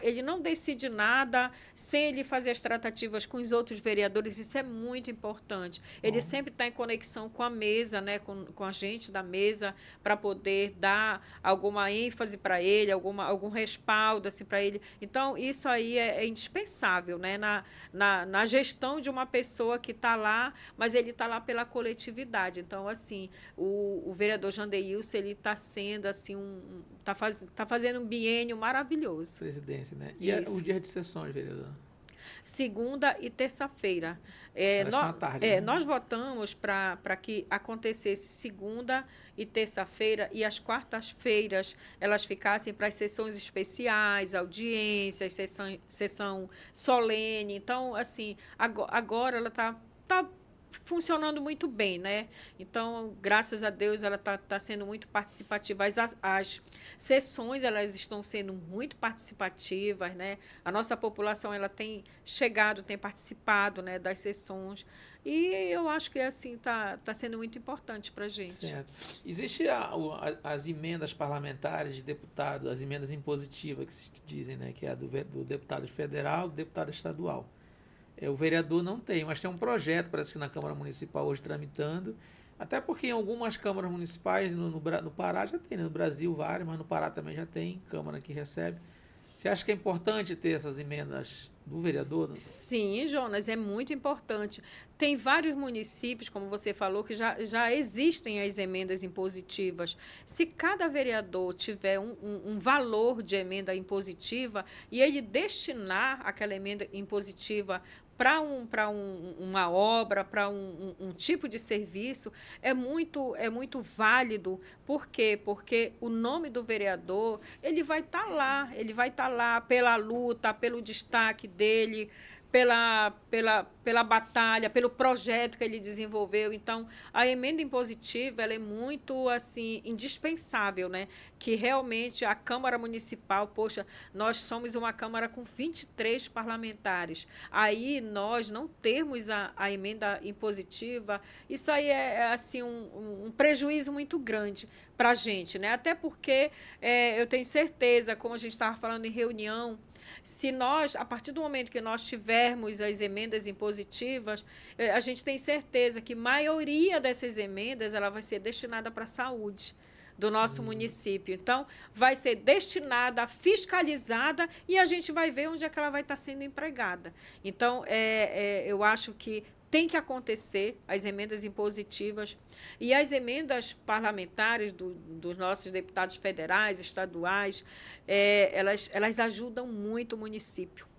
ele não decide nada sem ele fazer as tratativas com os outros vereadores, isso é muito importante. Ele sempre está em conexão com a mesa, né, com a gente da mesa, para poder dar alguma ênfase para ele, algum respaldo assim, para ele. Então, isso aí é indispensável, né, na gestão de uma pessoa que está lá, mas ele está lá pela coletividade. Então, assim, o vereador Jandeilson, ele está sendo assim, tá fazendo um biênio maravilhoso. Presidência, né? E os dias de sessões, vereador? Segunda e terça-feira. Nós votamos para que acontecesse segunda e terça-feira, e as quartas-feiras elas ficassem para as sessões especiais, audiências, sessão solene. Então, assim, agora ela está tá funcionando muito bem, né? Então, graças a Deus, ela tá sendo muito participativa. As sessões, elas estão sendo muito participativas, né? A nossa população, ela tem chegado, tem participado, né, das sessões. E eu acho que, assim, tá sendo muito importante para a gente. Certo. Existe as emendas parlamentares de deputados, as emendas impositivas que se dizem, né, que é a do deputado federal, do deputado estadual. O vereador não tem, mas tem um projeto, parece que na Câmara Municipal hoje tramitando, até porque em algumas câmaras municipais no Pará já tem, né? No Brasil várias, mas no Pará também já tem Câmara que recebe. Você acha que é importante ter essas emendas do vereador? Sim, Jonas, é muito importante. Tem vários municípios, como você falou, que já existem as emendas impositivas. Se cada vereador tiver um valor de emenda impositiva e ele destinar aquela emenda impositiva para uma obra, para um tipo de serviço, é muito válido. Por quê? Porque o nome do vereador, ele vai estar lá pela luta, pelo destaque dele, pela batalha, pelo projeto que ele desenvolveu. Então, a emenda impositiva, ela é muito assim indispensável, né? Que realmente a Câmara Municipal, poxa, nós somos uma Câmara com 23 parlamentares. Aí nós não termos a emenda impositiva, isso aí é assim um prejuízo muito grande para a gente, né? Até porque eu tenho certeza, como a gente estava falando em reunião, se nós, a partir do momento que nós tivermos as emendas impositivas, a gente tem certeza que a maioria dessas emendas ela vai ser destinada para a saúde do nosso município. Então, vai ser destinada, fiscalizada e a gente vai ver onde é que ela vai estar sendo empregada. Então, eu acho que tem que acontecer as emendas impositivas e as emendas parlamentares dos nossos deputados federais, estaduais, elas ajudam muito o município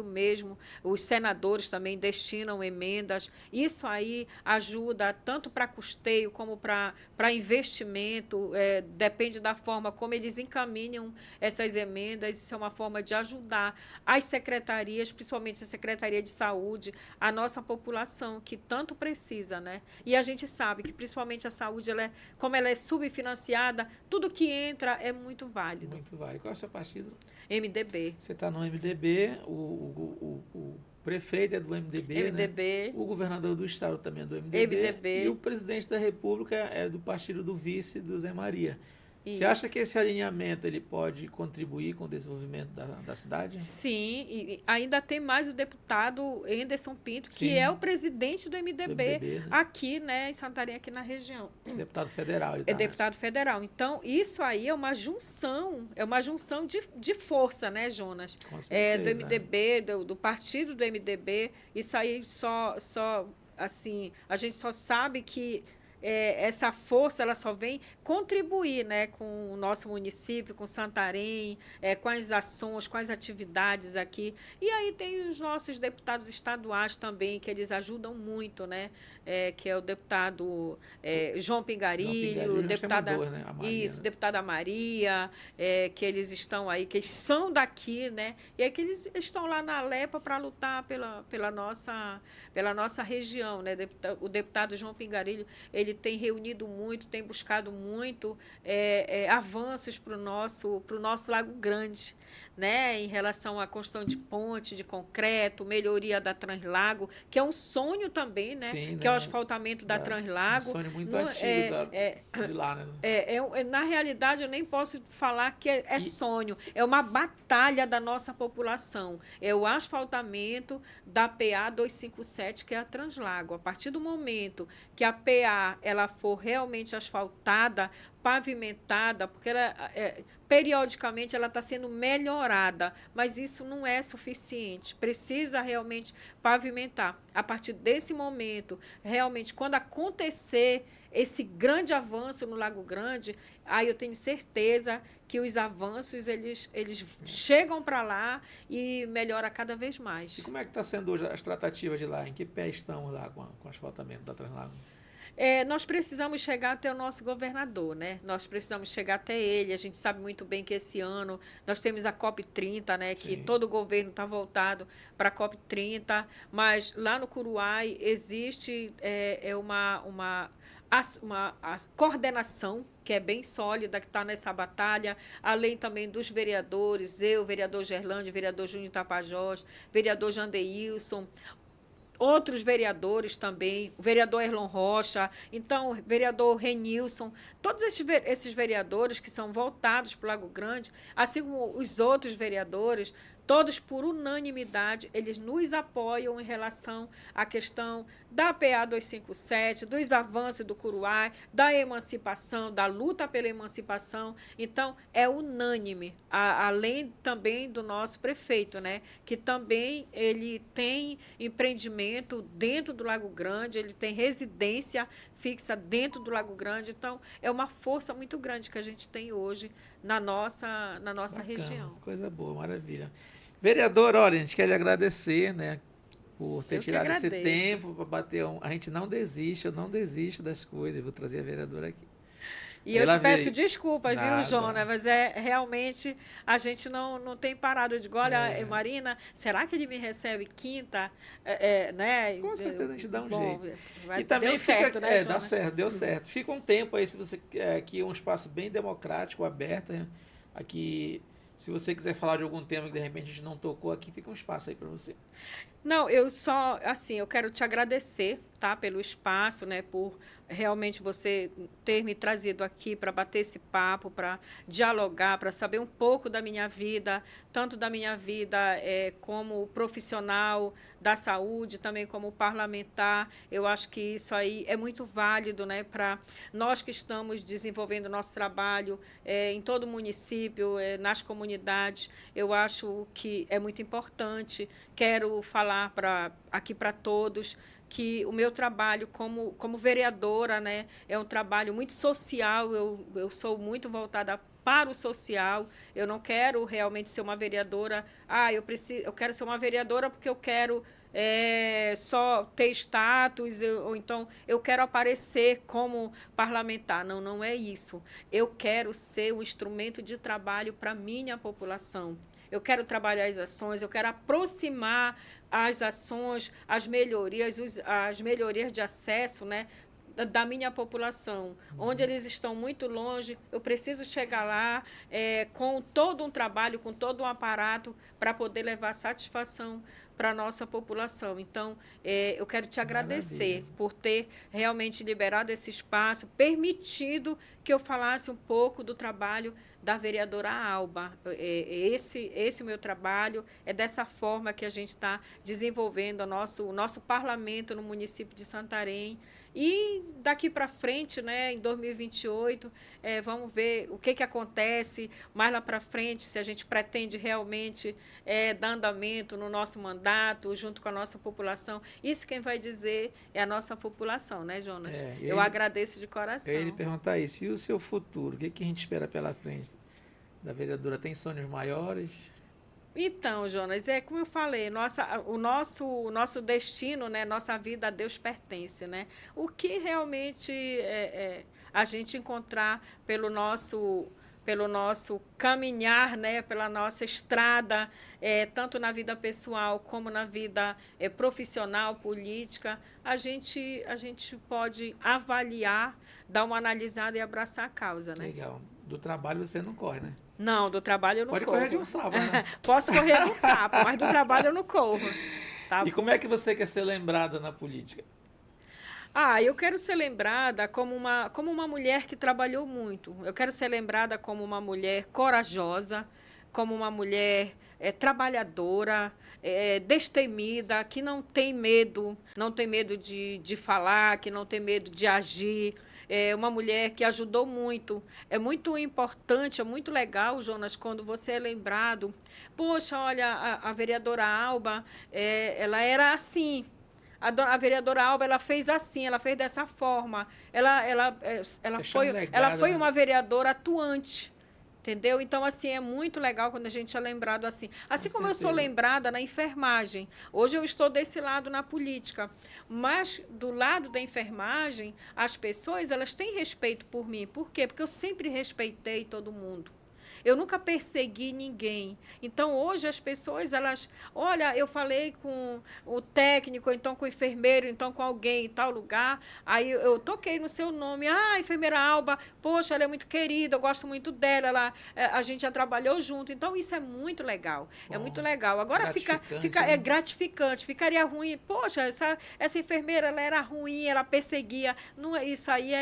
mesmo. Os senadores também destinam emendas. Isso aí ajuda tanto para custeio como para investimento. Depende da forma como eles encaminham essas emendas. Isso é uma forma de ajudar as secretarias, principalmente a Secretaria de Saúde, a nossa população que tanto precisa, né? E a gente sabe que principalmente a saúde, como ela é subfinanciada, tudo que entra é muito válido. Muito válido. Qual é o seu partido? MDB. Você está no MDB, o prefeito é do MDB, MDB. Né? O governador do estado também é do MDB. E o presidente da República é do partido do vice, do Zé Maria. Isso. Você acha que esse alinhamento ele pode contribuir com o desenvolvimento da cidade? Sim, e ainda tem mais o deputado Anderson Pinto, que Sim. é o presidente do MDB, né? Aqui, né, em Santarém, aqui na região. Deputado federal. É deputado federal. Então, isso aí é uma junção de força, né, Jonas? Com certeza, do MDB, do partido do MDB. Isso aí assim, a gente só sabe que essa força ela só vem contribuir, né, com o nosso município, com Santarém, com as ações, com as atividades aqui. E aí tem os nossos deputados estaduais também, que eles ajudam muito, né? Que é o deputado João Pingarilho, deputada, dois, né? Maria, isso, deputada Maria, que eles estão aí, que eles são daqui, né? E é que eles estão lá na Alepa para lutar pela nossa região, né? O deputado João Pingarilho, ele tem reunido muito, tem buscado muito avanços para o nosso Lago Grande, né, em relação à construção de ponte, de concreto, melhoria da Translago, que é um sonho também, né? Sim, que é o asfaltamento da Translago. Um sonho muito antigo de lá, né? Na realidade, eu nem posso falar que é sonho, é uma batalha da nossa população. É o asfaltamento da PA 257, que é a Translago. A partir do momento que a PA ela for realmente asfaltada, pavimentada, porque periodicamente ela está sendo melhorada, mas isso não é suficiente. Precisa realmente pavimentar. A partir desse momento, realmente, quando acontecer esse grande avanço no Lago Grande, aí eu tenho certeza que os avanços eles chegam para lá e melhora cada vez mais. E como é que está sendo hoje as tratativas de lá? Em que pé estão lá com o asfaltamento da Translago? Nós precisamos chegar até o nosso governador, né? Nós precisamos chegar até ele. A gente sabe muito bem que esse ano nós temos a COP30, né? Que Sim. todo o governo está voltado para a COP30, mas lá no Curuai existe uma coordenação que é bem sólida, que está nessa batalha, além também dos vereadores, eu, vereador Gerlande, vereador Júnior Tapajós, vereador Jandeilson, outros vereadores também, o vereador Erlon Rocha, então, o vereador Renilson, todos esses vereadores que são voltados para o Lago Grande, assim como os outros vereadores, todos por unanimidade, eles nos apoiam em relação à questão da PA 257, dos avanços do Curuai, da emancipação, da luta pela emancipação. Então, é unânime, além também do nosso prefeito, né, que também ele tem empreendimento dentro do Lago Grande, ele tem residência fixa dentro do Lago Grande. Então, é uma força muito grande que a gente tem hoje na nossa Bacana, região. coisa boa, maravilha. Vereador, olha, a gente quer lhe agradecer, né, por ter Eu que tirado esse agradeço. tempo para bater A gente não desiste, eu não desisto das coisas. Vou trazer a vereadora aqui. E eu Ela te peço veio. desculpas, viu, Nada. Jonas? Mas realmente a gente não tem parado. Eu digo, olha, É, Marina, será que ele me recebe quinta? Né? com certeza a gente dá um Bom, jeito. E deu também certo, né, dá Jonas? certo, deu certo. Fica um tempo aí, se você quer aqui um espaço bem democrático, aberto, né? Aqui, se você quiser falar de algum tema que de repente a gente não tocou aqui, fica um espaço aí para você. Não, eu só, assim, eu quero te agradecer, tá, pelo espaço, né, por realmente você ter me trazido aqui para bater esse papo, para dialogar, para saber um pouco da minha vida, tanto da minha vida como profissional da saúde, também como parlamentar. Eu acho que isso aí é muito válido, né, para nós que estamos desenvolvendo nosso trabalho em todo o município, nas comunidades. Eu acho que é muito importante. Quero falar aqui para todos que o meu trabalho como vereadora, né, é um trabalho muito social. Eu sou muito voltada para o social. Eu não quero realmente ser uma vereadora. Eu quero ser uma vereadora porque eu quero só ter status, ou então eu quero aparecer como parlamentar. Não, não é isso. Eu quero ser um instrumento de trabalho para a minha população. Eu quero trabalhar as ações, eu quero aproximar as ações, as melhorias de acesso, né, da minha população. Onde eles estão muito longe, eu preciso chegar lá com todo um trabalho, com todo um aparato para poder levar satisfação para a nossa população. Então, eu quero te Maravilha. agradecer por ter realmente liberado esse espaço, permitido que eu falasse um pouco do trabalho da vereadora Alba. Esse o meu trabalho, é dessa forma que a gente está desenvolvendo o nosso parlamento no município de Santarém. E daqui para frente, né, em 2028, vamos ver o que acontece mais lá para frente, se a gente pretende realmente dar andamento no nosso mandato, junto com a nossa população. Isso quem vai dizer é a nossa população, né, Jonas? Eu agradeço de Eu ia lhe coração. perguntar isso. E o seu futuro? O que a gente espera pela frente da vereadora? Tem sonhos maiores? Então, Jonas, é como eu falei, o nosso destino, né, nossa vida a Deus pertence, né? O que realmente a gente encontrar pelo nosso caminhar, né, pela nossa estrada, tanto na vida pessoal como na vida profissional, política, a gente pode avaliar, dar uma analisada e abraçar a causa, né? Legal. Do trabalho você não corre, né? Não, do trabalho eu não Pode correr de corro. um sábado, né? Posso correr de um sapo, mas do trabalho eu não corro. Tá? E como é que você quer ser lembrada na política? Eu quero ser lembrada como uma mulher que trabalhou muito. Eu quero ser lembrada como uma mulher corajosa, como uma mulher trabalhadora, destemida, que não tem medo de falar, que não tem medo de agir. É uma mulher que ajudou muito. É muito importante, é muito legal, Jonas, quando você é lembrado. Poxa, olha, a vereadora Alba, ela era assim. A vereadora Alba, ela fez assim, ela fez dessa forma. Ela Deixar um foi legado, né? uma vereadora atuante. Entendeu? Então, assim, é muito legal quando a gente é lembrado assim. Assim como eu sou lembrada na enfermagem. Hoje eu estou desse lado na política. Mas, do lado da enfermagem, as pessoas, elas têm respeito por mim. Por quê? Porque eu sempre respeitei todo mundo. Eu nunca persegui ninguém. Então, hoje, as pessoas, elas... Olha, eu falei com o técnico, então com o enfermeiro, então com alguém em tal lugar. Aí eu toquei no seu nome. Ah, enfermeira Alba, poxa, ela é muito querida, eu gosto muito dela, a gente já trabalhou junto. Então, isso é muito legal. É muito legal. Agora, é gratificante. Ficaria ruim. Poxa, essa enfermeira, ela era ruim, ela perseguia. Não, isso aí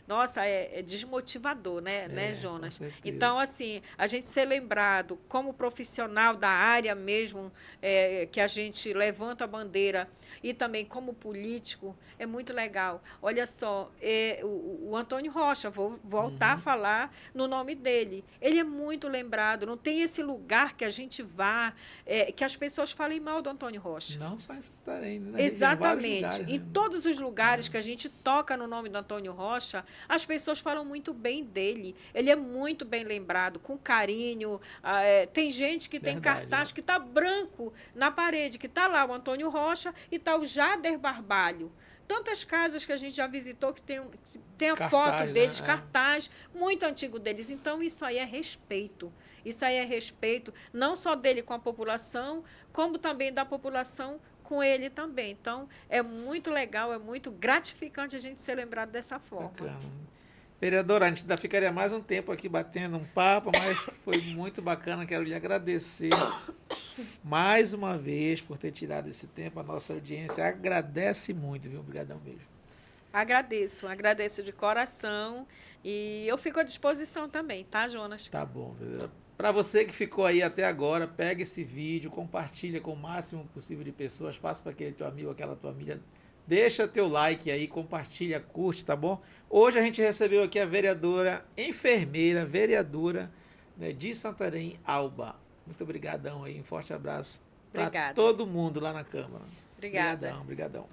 nossa, é desmotivador, né, Jonas? Então, assim, a gente ser lembrado como profissional da área mesmo, que a gente levanta a bandeira, e também como político, é muito legal. Olha só, o Antônio Rocha, vou voltar a falar no nome dele. Ele é muito lembrado, não tem esse lugar que a gente vá, que as pessoas falem mal do Antônio Rocha. Não só em Santarém, né? Exatamente. Lugares, em todos os lugares que a gente toca no nome do Antônio Rocha, as pessoas falam muito bem dele. Ele é muito bem lembrado, com carinho. Tem gente que tem cartaz que está branco na parede, que está lá o Antônio Rocha e está o Jader Barbalho. Tantas casas que a gente já visitou que tem a foto deles, cartaz muito antigo deles. Então, isso aí é respeito. Isso aí é respeito, não só dele com a população, como também da população com ele também. Então, é muito legal, é muito gratificante a gente ser lembrado dessa forma. Bacana. Vereadora, a gente ainda ficaria mais um tempo aqui batendo um papo, mas foi muito bacana. Quero lhe agradecer mais uma vez por ter tirado esse tempo. A nossa audiência agradece muito, viu? Obrigadão mesmo. Agradeço de coração e eu fico à disposição também, tá, Jonas? Tá bom, vereadora. Para você que ficou aí até agora, pega esse vídeo, compartilha com o máximo possível de pessoas, passa para aquele teu amigo, aquela tua amiga. Deixa teu like aí, compartilha, curte, tá bom? Hoje a gente recebeu aqui a vereadora, vereadora, né, de Santarém, Alba. Muito obrigadão aí, um forte abraço para todo mundo lá na Câmara. Obrigada. Obrigadão.